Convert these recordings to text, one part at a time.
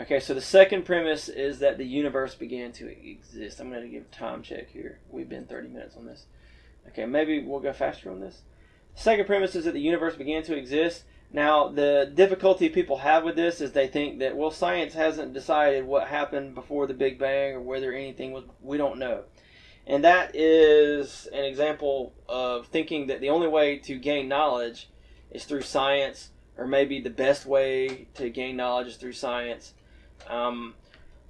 Okay, so the second premise is that the universe began to exist. I'm going to give a time check here. We've been 30 minutes on this. Okay, maybe we'll go faster on this. The second premise is that the universe began to exist. Now, the difficulty people have with this is they think that, well, science hasn't decided what happened before the Big Bang or whether anything was, we don't know. And that is an example of thinking that the only way to gain knowledge is through science, or maybe the best way to gain knowledge is through science.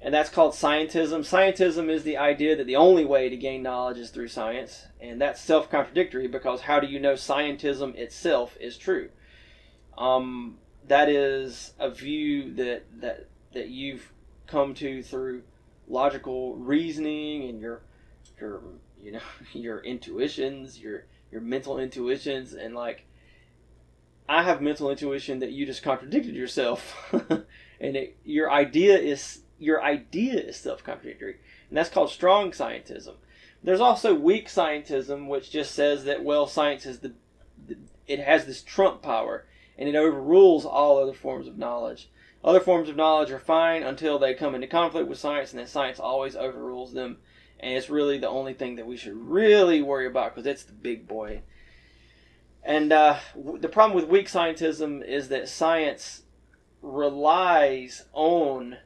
And that's called scientism. Scientism is the idea that the only way to gain knowledge is through science. And that's self-contradictory, because how do you know scientism itself is true? That is a view that you've come to through logical reasoning and your your intuitions, your mental intuitions, and like I have mental intuition that you just contradicted yourself, and your idea is self-contradictory, and that's called strong scientism. There's also weak scientism, which just says that, well, science is it has this trump power, and it overrules all other forms of knowledge. Other forms of knowledge are fine until they come into conflict with science, and then science always overrules them. And it's really the only thing that we should really worry about, because it's the big boy. And the problem with weak scientism is that science relies on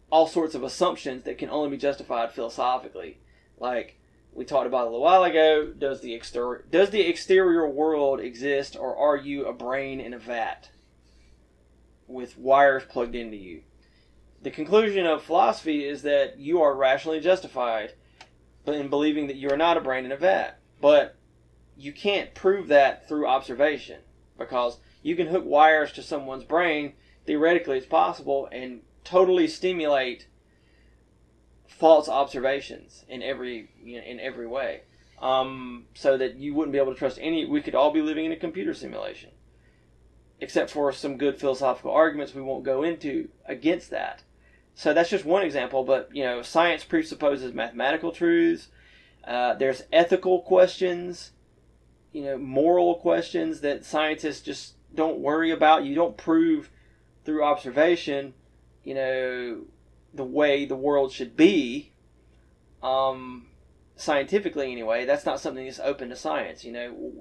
all sorts of assumptions that can only be justified philosophically. Like we talked about a little while ago, does the exterior world exist, or are you a brain in a vat with wires plugged into you? The conclusion of philosophy is that you are rationally justified in believing that you are not a brain in a vat. But you can't prove that through observation, because you can hook wires to someone's brain, theoretically it's possible, and totally stimulate false observations in every way, so that you wouldn't be able to trust any. We could all be living in a computer simulation, except for some good philosophical arguments we won't go into against that. So that's just one example, but science presupposes mathematical truths. There's ethical questions, moral questions that scientists just don't worry about. You don't prove through observation, the way the world should be, scientifically anyway. That's not something that's open to science.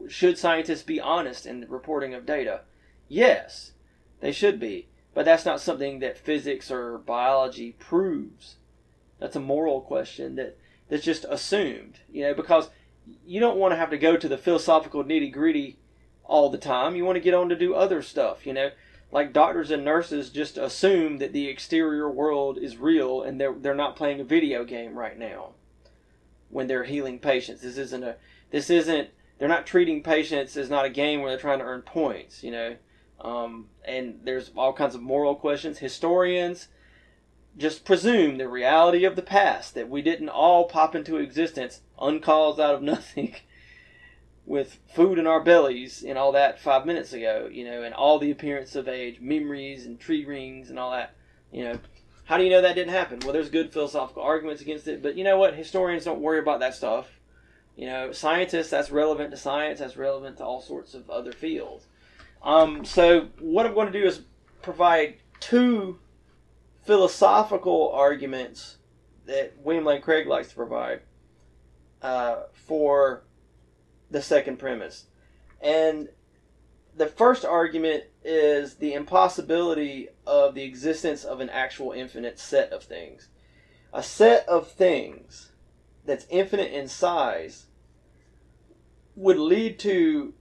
Should scientists be honest in the reporting of data? Yes, they should be. But that's not something that physics or biology proves. That's a moral question that's just assumed, because you don't want to have to go to the philosophical nitty-gritty all the time. You want to get on to do other stuff, Like doctors and nurses just assume that the exterior world is real, and they're not playing a video game right now when they're healing patients. They're not treating patients. It's not a game where they're trying to earn points, and there's all kinds of moral questions. Historians just presume the reality of the past, that we didn't all pop into existence uncaused out of nothing with food in our bellies and all that 5 minutes ago, and all the appearance of age, memories and tree rings and all that, How do you know that didn't happen? Well, there's good philosophical arguments against it, but you know what? Historians don't worry about that stuff. Scientists, that's relevant to science, that's relevant to all sorts of other fields. So what I'm going to do is provide two philosophical arguments that William Lane Craig likes to provide for the second premise. And the first argument is the impossibility of the existence of an actual infinite set of things. A set of things that's infinite in size would lead to,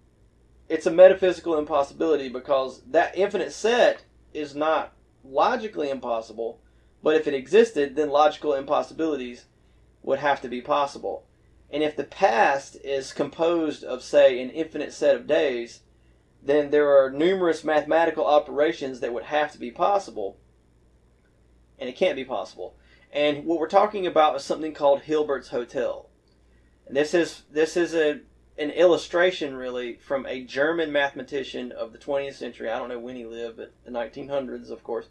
it's a metaphysical impossibility, because that infinite set is not logically impossible, but if it existed, then logical impossibilities would have to be possible. And if the past is composed of, say, an infinite set of days, then there are numerous mathematical operations that would have to be possible, and it can't be possible. And what we're talking about is something called Hilberts Hotel. And this is an illustration, really, from a German mathematician of the 20th century. I don't know when he lived, but the 1900s, of course.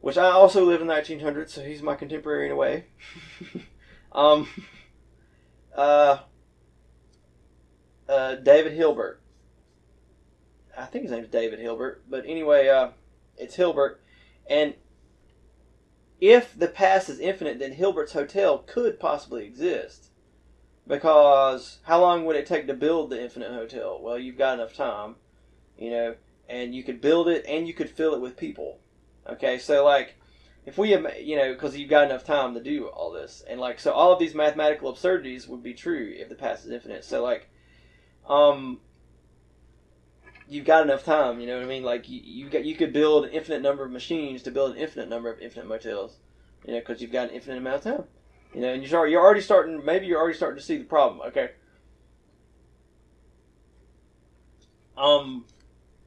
Which I also lived in the 1900s, so he's my contemporary in a way. David Hilbert. I think his name's David Hilbert, but anyway, it's Hilbert. And if the past is infinite, then Hilberts Hotel could possibly exist. Because how long would it take to build the infinite hotel? Well, you've got enough time, and you could build it and you could fill it with people. Okay, so like, if we, because you've got enough time to do all this, and like, so all of these mathematical absurdities would be true if the past is infinite. So like, you've got enough time. You know what I mean? Like, you could build an infinite number of machines to build an infinite number of infinite motels. Because you've got an infinite amount of time. And you're already starting. Maybe you're already starting to see the problem. Okay.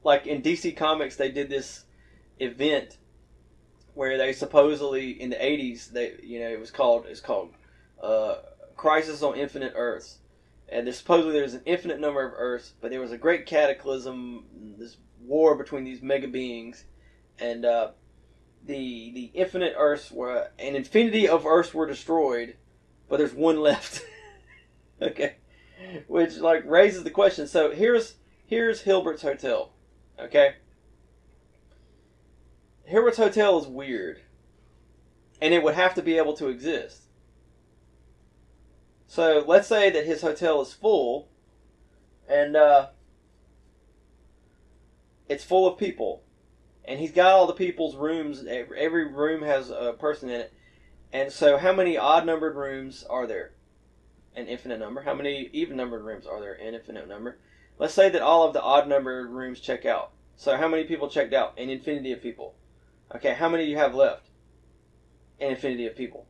Like in DC Comics, they did this event where they supposedly in the 80s, it's called Crisis on Infinite Earths, and supposedly there's an infinite number of Earths, but there was a great cataclysm, this war between these mega beings, and the infinite Earths were an infinity of Earths were destroyed, but there's one left. Okay, which like raises the question. So here's Hilberts Hotel. Okay. Hilberts Hotel is weird. And it would have to be able to exist. So let's say that his hotel is full. And it's full of people. And he's got all the people's rooms. Every room has a person in it. And so how many odd-numbered rooms are there? An infinite number. How many even-numbered rooms are there? An infinite number. Let's say that all of the odd-numbered rooms check out. So how many people checked out? An infinity of people. Okay, how many do you have left? An infinity of people.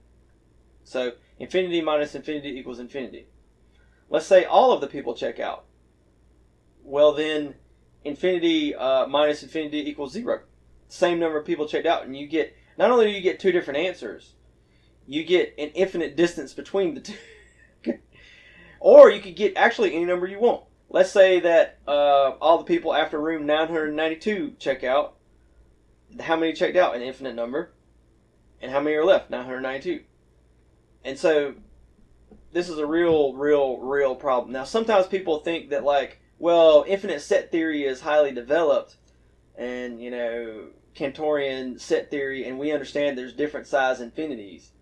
So infinity minus infinity equals infinity. Let's say all of the people check out. Well then, infinity minus infinity equals 0. Same number of people checked out, and you get, not only do you get two different answers, you get an infinite distance between the two. Or you could get actually any number you want. Let's say that all the people after room 992 check out. How many checked out? An infinite number. And how many are left? 992. And so this is a real problem. Now sometimes people think that like, well, infinite set theory is highly developed, and Cantorian set theory, and we understand there's different size infinities.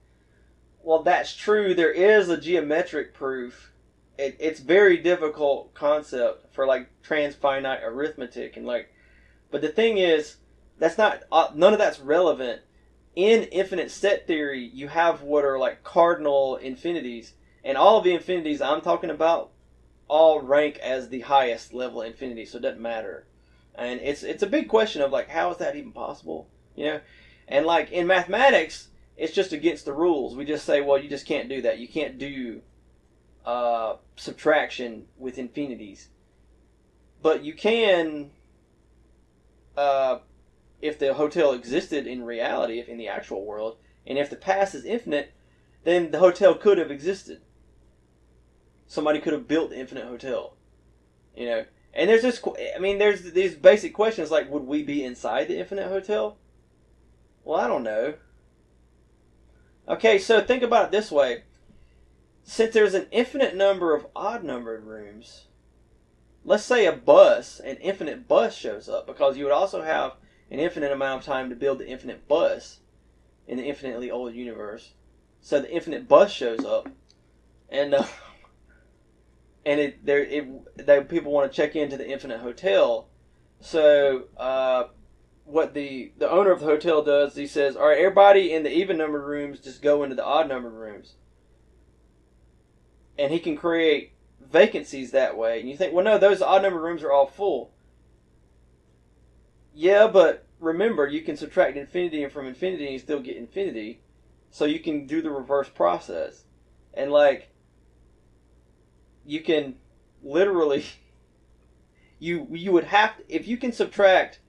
Well, that's true. There is a geometric proof. It's very difficult concept for like transfinite arithmetic and like, but the thing is, that's not none of that's relevant. In infinite set theory, you have what are like cardinal infinities, and all of the infinities I'm talking about all rank as the highest level infinity, so it doesn't matter. And it's a big question of like, how is that even possible? And like in mathematics, it's just against the rules. We just say, well, you just can't do that. You can't do subtraction with infinities. But you can, if the hotel existed in reality, if in the actual world, and if the past is infinite, then the hotel could have existed. Somebody could have built the infinite hotel. And there's there's these basic questions like, would we be inside the infinite hotel? Well, I don't know. Okay, so think about it this way. Since there's an infinite number of odd-numbered rooms, let's say an infinite bus shows up, because you would also have an infinite amount of time to build the infinite bus in the infinitely old universe. So the infinite bus shows up, and people want to check into the infinite hotel. So what the owner of the hotel does, he says, all right, everybody in the even numbered rooms just go into the odd numbered rooms. And he can create vacancies that way. And you think, well, no, those odd numbered rooms are all full. Yeah, but remember, you can subtract infinity from infinity and you still get infinity. So you can do the reverse process. And like, you can literally, you would have to, if you can subtract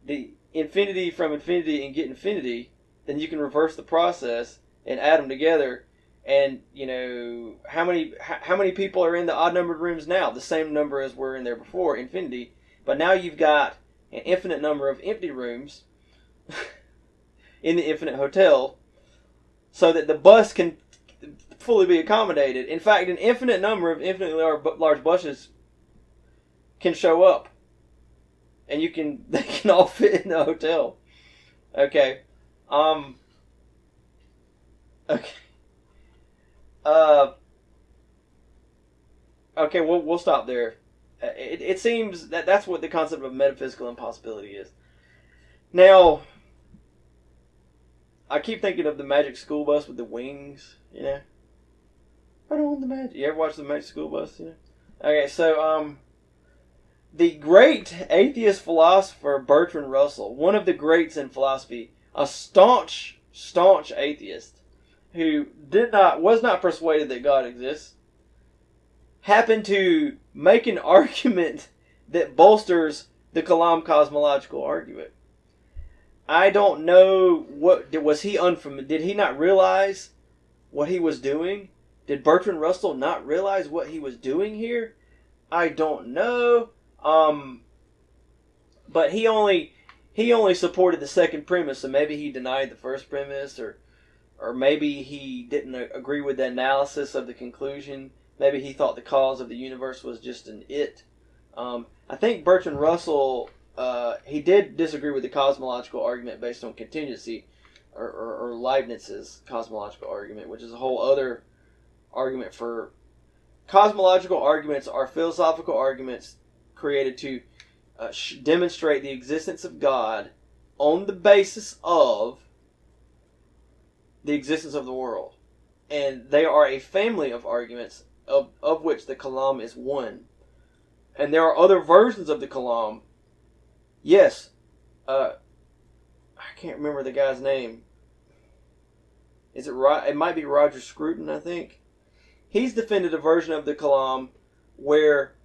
the infinity from infinity and get infinity, then you can reverse the process and add them together. And how many people are in the odd numbered rooms now? The same number as were in there before, infinity. But now you've got an infinite number of empty rooms in the infinite hotel, so that the bus can fully be accommodated. In fact, an infinite number of infinitely large buses can show up, and they can all fit in the hotel. Okay. Okay. Uh. Okay. We'll stop there. It seems that that's what the concept of metaphysical impossibility is. Now, I keep thinking of the Magic School Bus with the wings. You know. I don't want the magic. You ever watch the Magic School Bus? You know. Okay. So the great atheist philosopher Bertrand Russell, one of the greats in philosophy, a staunch atheist who was not persuaded that God exists, happened to make an argument that bolsters the Kalaam Cosmological Argument. I don't know was he unfamiliar. Did he not realize what he was doing? Did Bertrand Russell not realize what he was doing here? I don't know. But he only supported the second premise, so maybe he denied the first premise, or maybe he didn't agree with the analysis of the conclusion. Maybe he thought the cause of the universe was just an it. I think Bertrand Russell he did disagree with the cosmological argument based on contingency, or Leibniz's cosmological argument, which is a whole other argument. For cosmological arguments are philosophical arguments created to demonstrate the existence of God on the basis of the existence of the world. And they are a family of arguments, of which the Kalaam is one. And there are other versions of the Kalaam. Yes, I can't remember the guy's name. Is it right? It might be Roger Scruton, I think. He's defended a version of the Kalaam where,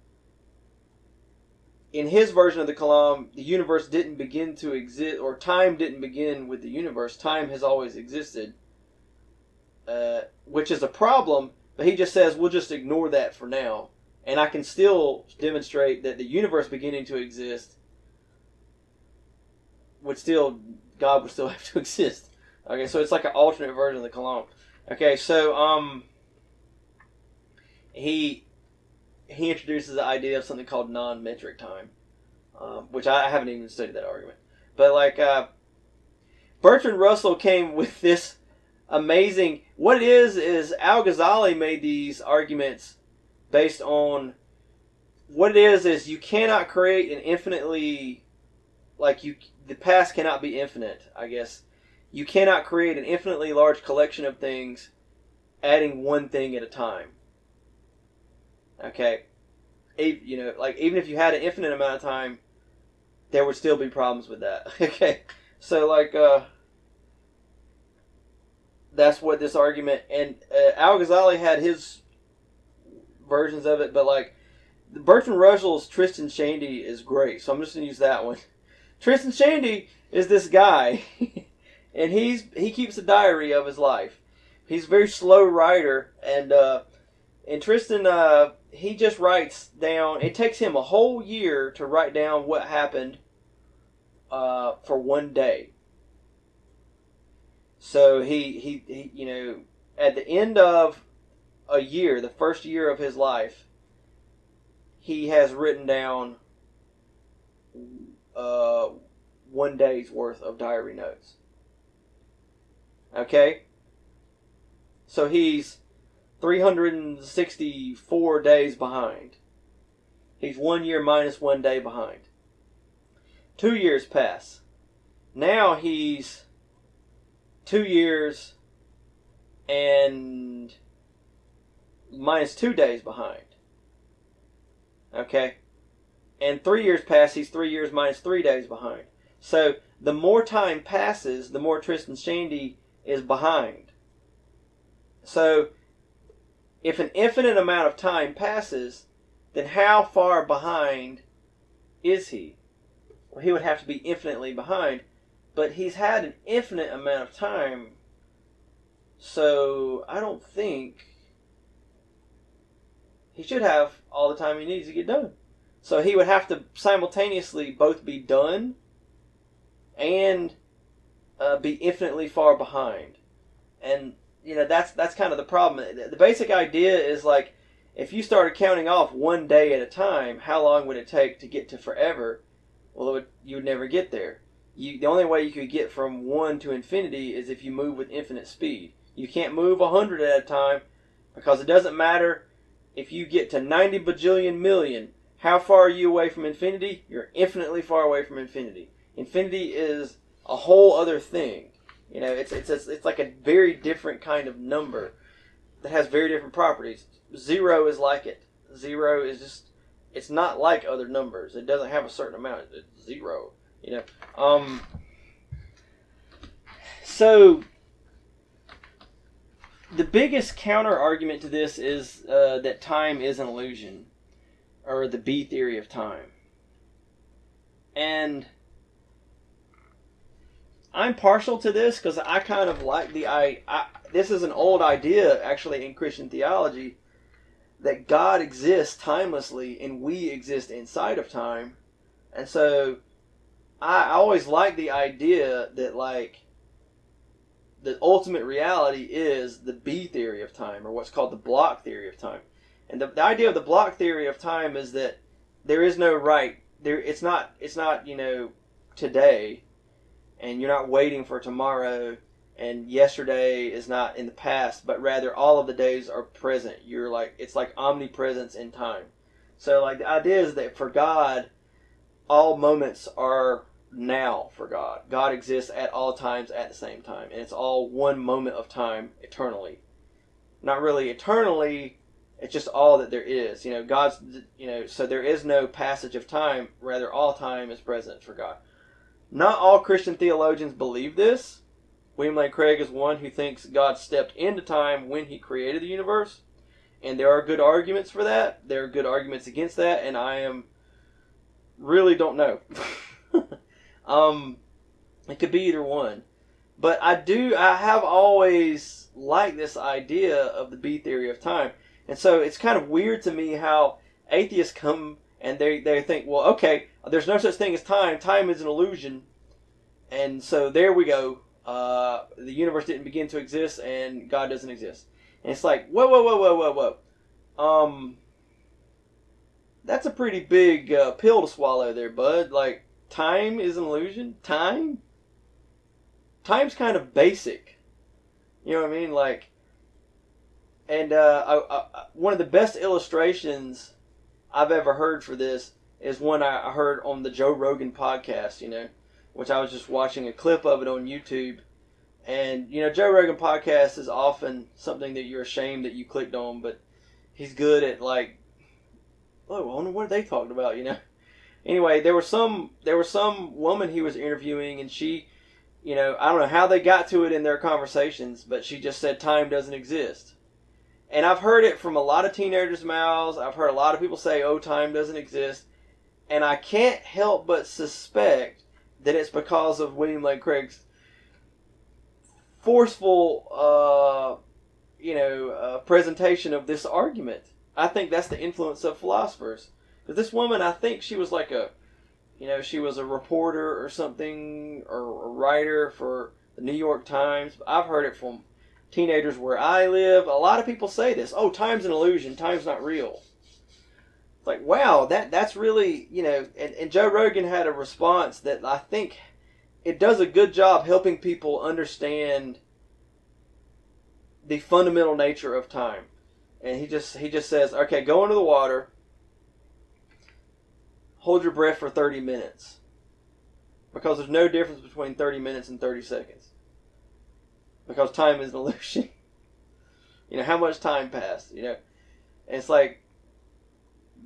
in his version of the Kalaam, the universe didn't begin to exist, or time didn't begin with the universe. Time has always existed, which is a problem, but he just says, we'll just ignore that for now. And I can still demonstrate that the universe beginning to exist God would still have to exist. Okay, so it's like an alternate version of the Kalaam. Okay, so he introduces the idea of something called nonmetric time, which I haven't even studied that argument. But Bertrand Russell came with this amazing. What it is Al-Ghazali made these arguments based on. What it is you cannot create an infinitely, the past cannot be infinite, I guess. You cannot create an infinitely large collection of things adding one thing at a time. Okay? Even if you had an infinite amount of time, there would still be problems with that. Okay? So, that's what this argument, and Al-Ghazali had his versions of it, but Bertrand Russell's Tristan Shandy is great, so I'm just going to use that one. Tristan Shandy is this guy, and he keeps a diary of his life. He's a very slow writer, and Tristan, he just writes down. It takes him a whole year to write down what happened for one day. So he at the end of a year, the first year of his life, he has written down 1 day's worth of diary notes. Okay? So he's 364 days behind. He's 1 year minus 1 day behind. 2 years pass. Now he's 2 years and minus 2 days behind. Okay? And 3 years pass, he's 3 years minus 3 days behind. So the more time passes, the more Tristan Shandy is behind. So if an infinite amount of time passes, then how far behind is he? Well, he would have to be infinitely behind, but he's had an infinite amount of time, so I don't think he should have all the time he needs to get done. So he would have to simultaneously both be done and be infinitely far behind. And that's kind of the problem. The basic idea is if you started counting off 1 day at a time, how long would it take to get to forever? Well, you would never get there. the only way you could get from 1 to infinity is if you move with infinite speed. You can't move 100 at a time, because it doesn't matter if you get to 90 bajillion million. How far are you away from infinity? You're infinitely far away from infinity. Infinity is a whole other thing. You know, it's like a very different kind of number that has very different properties. 0 is like it. 0 is just, it's not like other numbers. It doesn't have a certain amount. It's 0. You know. So the biggest counter argument to this is that time is an illusion, or the B theory of time. And I'm partial to this because I kind of like this is an old idea actually in Christian theology, that God exists timelessly and we exist inside of time. And so I always like the idea that like the ultimate reality is the B theory of time, or what's called the block theory of time. And the idea of the block theory of time is that there is no right there. It's not you know, today, and you're not waiting for tomorrow, and yesterday is not in the past, but rather all of the days are present. You're like, it's like omnipresence in time. So like the idea is that for God, all moments are now for God. God exists at all times at the same time, and it's all one moment of time eternally. Not really eternally, it's just all that there is. You know, God's, you know, so there is no passage of time, rather all time is present for God. Not all Christian theologians believe this. William Lane Craig is one who thinks God stepped into time when he created the universe, and there are good arguments for that. There are good arguments against that, and I really don't know. It could be either one. But I have always liked this idea of the B theory of time. And so it's kind of weird to me how atheists come and they think, well, okay, there's no such thing as time. Time is an illusion. And so there we go. The universe didn't begin to exist and God doesn't exist. And it's like, whoa. That's a pretty big pill to swallow there, bud. Like, time is an illusion? Time's kind of basic. You know what I mean? Like, and one of the best illustrations I've ever heard for this is one I heard on the Joe Rogan podcast, you know, which I was just watching a clip of it on YouTube. And, you know, Joe Rogan podcast is often something that you're ashamed that you clicked on, but he's good at, like, oh, I wonder what they talked about, you know. Anyway, there was some woman he was interviewing, and she, you know, I don't know how they got to it in their conversations, but she just said time doesn't exist. And I've heard it from a lot of teenagers' mouths. I've heard a lot of people say, oh, time doesn't exist. And I can't help but suspect that it's because of William Lane Craig's forceful, presentation of this argument. I think that's the influence of philosophers. Because this woman, I think she was like she was a reporter or something, or a writer for the New York Times. I've heard it from teenagers where I live. A lot of people say this. Oh, time's an illusion. Time's not real. It's like, wow, that's really, you know, and Joe Rogan had a response that I think it does a good job helping people understand the fundamental nature of time. And he just says, okay, go into the water, hold your breath for 30 minutes. Because there's no difference between 30 minutes and 30 seconds. Because time is an illusion. You know, how much time passed, you know. And it's like,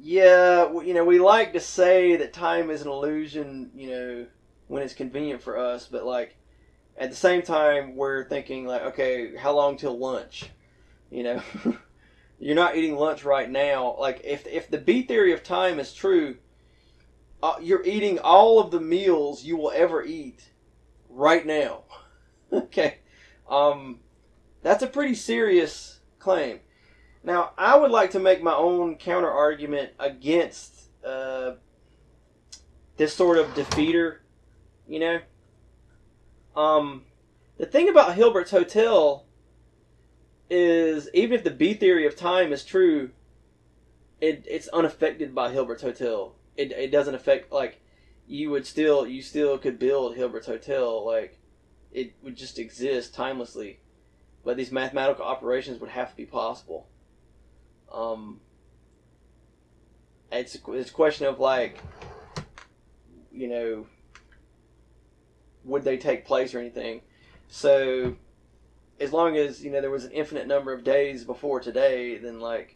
yeah, you know, we like to say that time is an illusion, you know, when it's convenient for us. But, like, at the same time, we're thinking, like, okay, how long till lunch? You know, you're not eating lunch right now. Like, if the B theory of time is true, you're eating all of the meals you will ever eat right now. Okay. That's a pretty serious claim. Now, I would like to make my own counter argument against this sort of defeater, you know. The thing about Hilberts Hotel is, even if the B theory of time is true, it's unaffected by Hilberts Hotel. It doesn't affect, like, you still could build Hilberts Hotel, like it would just exist timelessly, but these mathematical operations would have to be possible. It's a question of like, would they take place or anything? So as long as there was an infinite number of days before today, then like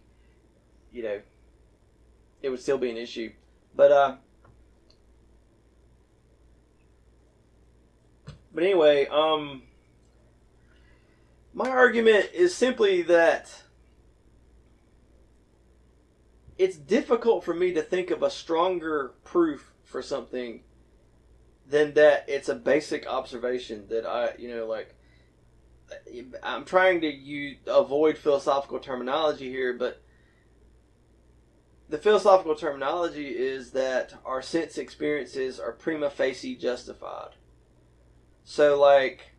it would still be an issue. But anyway, my argument is simply that it's difficult for me to think of a stronger proof for something than that it's a basic observation that I'm trying to avoid philosophical terminology here, but the philosophical terminology is that our sense experiences are prima facie justified. So, like,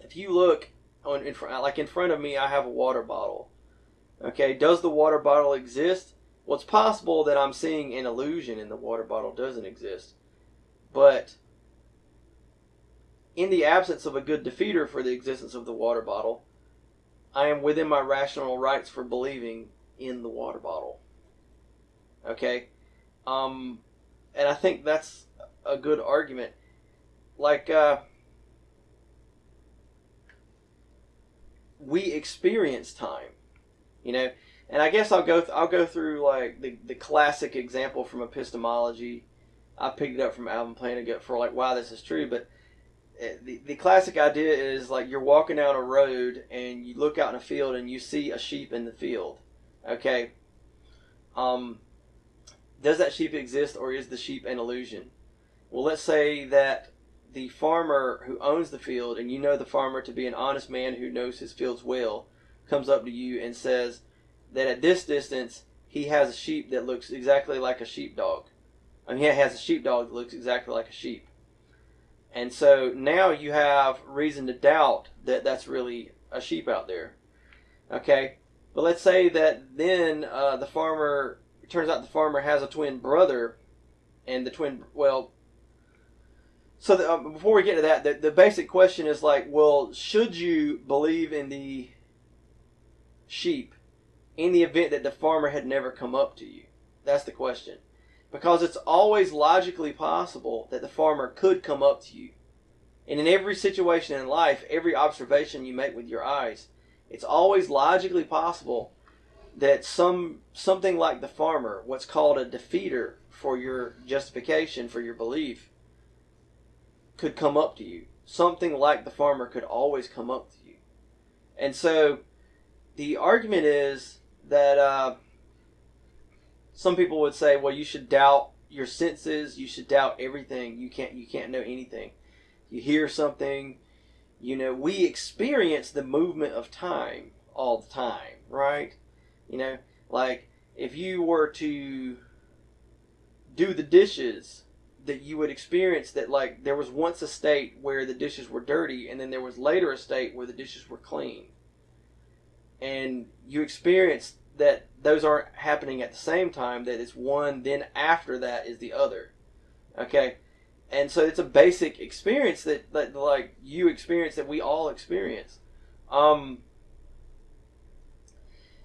if you look in front of me, I have a water bottle. Okay, does the water bottle exist? Well, it's possible that I'm seeing an illusion and the water bottle doesn't exist. But in the absence of a good defeater for the existence of the water bottle, I am within my rational rights for believing in the water bottle. Okay? And I think that's a good argument. Like, we experience time, and I guess I'll go through like the classic example from epistemology. I picked it up from Alvin Plantinga for like why this is true, but the classic idea is like you're walking down a road and you look out in a field and you see a sheep in the field. Okay, does that sheep exist or is the sheep an illusion? Well, let's say that the farmer who owns the field, and you know the farmer to be an honest man who knows his fields well, comes up to you and says that at this distance he has a sheep that looks exactly like a sheepdog. I mean, he has a sheepdog that looks exactly like a sheep. And so now you have reason to doubt that that's really a sheep out there. Okay? But let's say that then it turns out the farmer has a twin brother, and the twin, so before we get to that, the basic question is like, well, should you believe in the sheep in the event that the farmer had never come up to you? That's the question. Because it's always logically possible that the farmer could come up to you. And in every situation in life, every observation you make with your eyes, it's always logically possible that something like the farmer, what's called a defeater for your justification, for your belief, could come up to you. Something like the farmer could always come up to you. And so the argument is that some people would say, well, you should doubt your senses, you should doubt everything. You can't know anything. You hear something, we experience the movement of time all the time, right? Like if you were to do the dishes, that you would experience that like there was once a state where the dishes were dirty and then there was later a state where the dishes were clean. And you experience that those aren't happening at the same time, that it's one, then after that is the other. Okay? And so it's a basic experience that like you experience, that we all experience.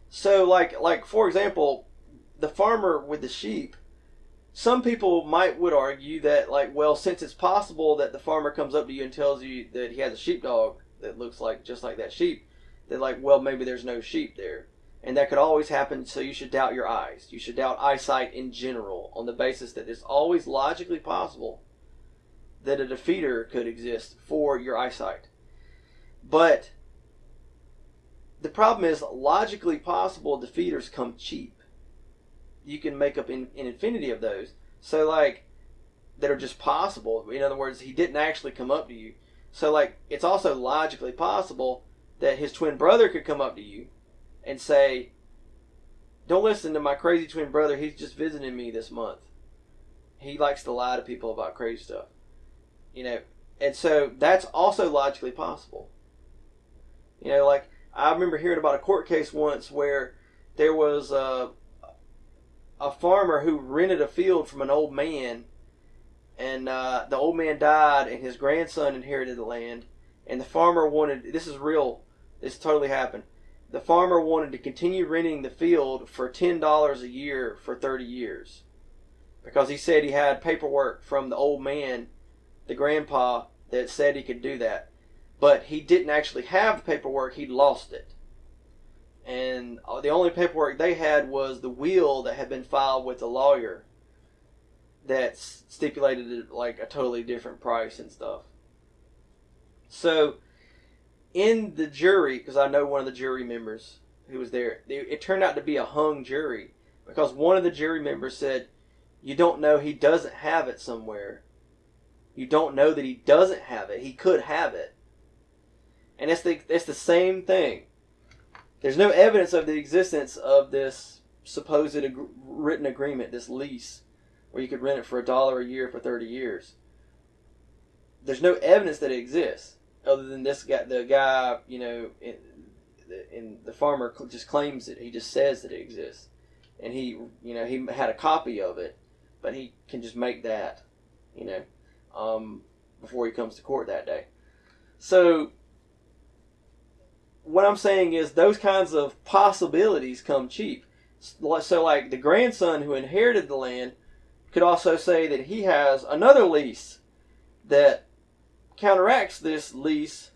So like for example, the farmer with the sheep, some people would argue that like, well, since it's possible that the farmer comes up to you and tells you that he has a sheepdog that looks like just like that sheep, that like, well, maybe there's no sheep there. And that could always happen, so you should doubt your eyes. You should doubt eyesight in general on the basis that it's always logically possible that a defeater could exist for your eyesight. But the problem is, logically possible defeaters come cheap. You can make up an infinity of those. So like, that are just possible. In other words, he didn't actually come up to you. So like, it's also logically possible that his twin brother could come up to you and say, don't listen to my crazy twin brother, he's just visiting me this month. He likes to lie to people about crazy stuff. And so that's also logically possible. Like, I remember hearing about a court case once where there was a a farmer who rented a field from an old man, and the old man died, and his grandson inherited the land, and the farmer wanted, this is real, this totally happened, the farmer wanted to continue renting the field for $10 a year for 30 years. Because he said he had paperwork from the old man, the grandpa, that said he could do that. But he didn't actually have the paperwork, he'd lost it. And the only paperwork they had was the will that had been filed with a lawyer that stipulated like a totally different price and stuff. So, in the jury, because I know one of the jury members who was there, it turned out to be a hung jury. Because one of the jury members said, you don't know he doesn't have it somewhere. You don't know that he doesn't have it. He could have it. And it's the same thing. There's no evidence of the existence of this supposed written agreement, this lease, where you could rent it for $1 a year for 30 years. There's no evidence that it exists, other than this guy, the guy, in the farmer just claims it. He just says that it exists, and he had a copy of it, but he can just make that, before he comes to court that day. So what I'm saying is those kinds of possibilities come cheap. So like the grandson who inherited the land could also say that he has another lease that counteracts this lease,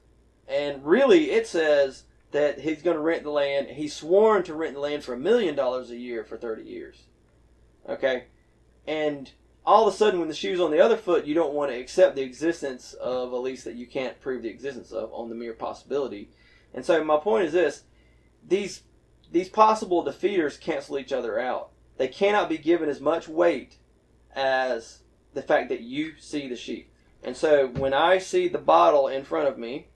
and really it says that he's going to rent the land. He's sworn to rent the land for $1 million a year for 30 years. Okay? And all of a sudden when the shoe's on the other foot, you don't want to accept the existence of a lease that you can't prove the existence of on the mere possibility. And so my point is this: these possible defeaters cancel each other out. They cannot be given as much weight as the fact that you see the sheep. And so when I see the bottle in front of me,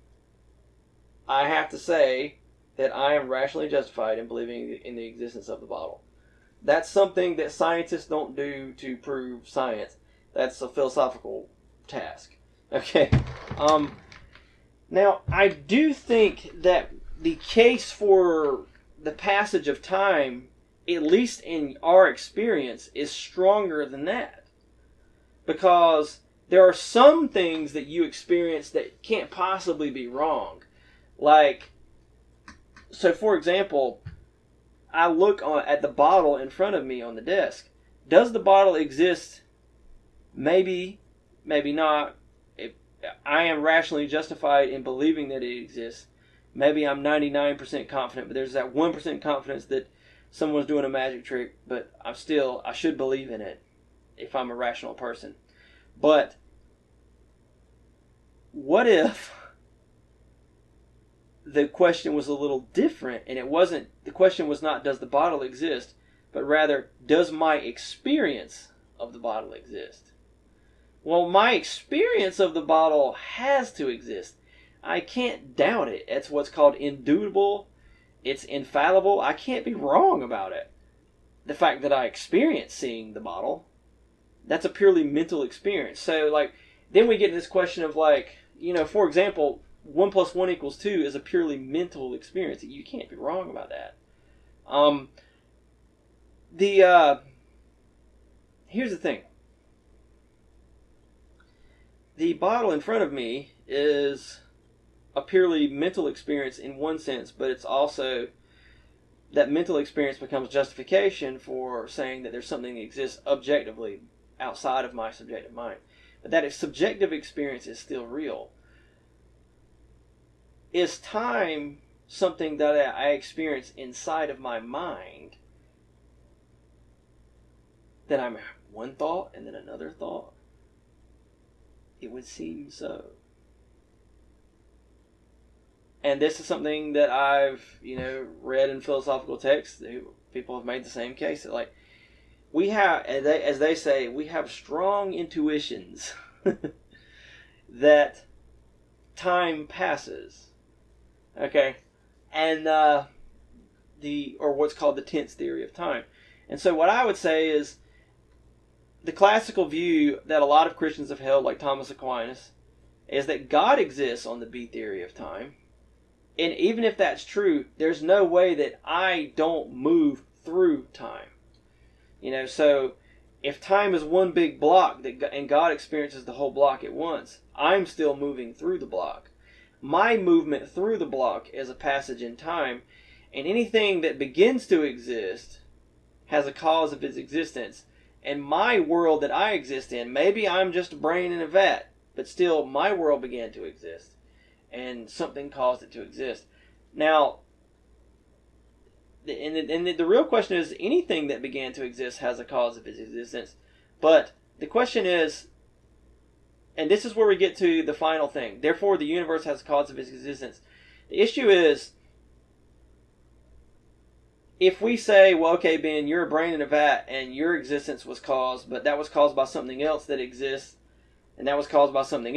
I have to say that I am rationally justified in believing in the existence of the bottle. That's something that scientists don't do to prove science. That's a philosophical task. Okay. Now, I do think that the case for the passage of time, at least in our experience, is stronger than that. Because there are some things that you experience that can't possibly be wrong. Like, so for example, I look at the bottle in front of me on the desk. Does the bottle exist? Maybe, maybe not. I am rationally justified in believing that it exists. Maybe I'm 99% confident, but there's that 1% confidence that someone's doing a magic trick, but I should believe in it if I'm a rational person. But what if the question was a little different, and the question was not does the bottle exist, but rather does my experience of the bottle exist? Well, my experience of the bottle has to exist. I can't doubt it. It's what's called indubitable. It's infallible. I can't be wrong about it. The fact that I experience seeing the bottle, that's a purely mental experience. So, then we get to this question of, for example, 1 + 1 = 2 is a purely mental experience. You can't be wrong about that. Here's the thing. The bottle in front of me is a purely mental experience in one sense, but it's also that mental experience becomes justification for saying that there's something that exists objectively outside of my subjective mind. But that subjective experience is still real. Is time something that I experience inside of my mind? That I'm one thought and then another thought? It would seem so. And this is something that I've, read in philosophical texts. People have made the same case. We have, as they say, we have strong intuitions that time passes. Okay? And or what's called the tense theory of time. And so what I would say is the classical view that a lot of Christians have held, like Thomas Aquinas, is that God exists on the B theory of time. And even if that's true, there's no way that I don't move through time. So if time is one big block and God experiences the whole block at once, I'm still moving through the block. My movement through the block is a passage in time, and anything that begins to exist has a cause of its existence. And my world that I exist in, maybe I'm just a brain in a vat, but still my world began to exist, and something caused it to exist. Now, the real question is, anything that began to exist has a cause of its existence. But the question is, and this is where we get to the final thing, therefore the universe has a cause of its existence. The issue is, if we say, well, okay, Ben, you're a brain in a vat, and your existence was caused, but that was caused by something else that exists, and that was caused by something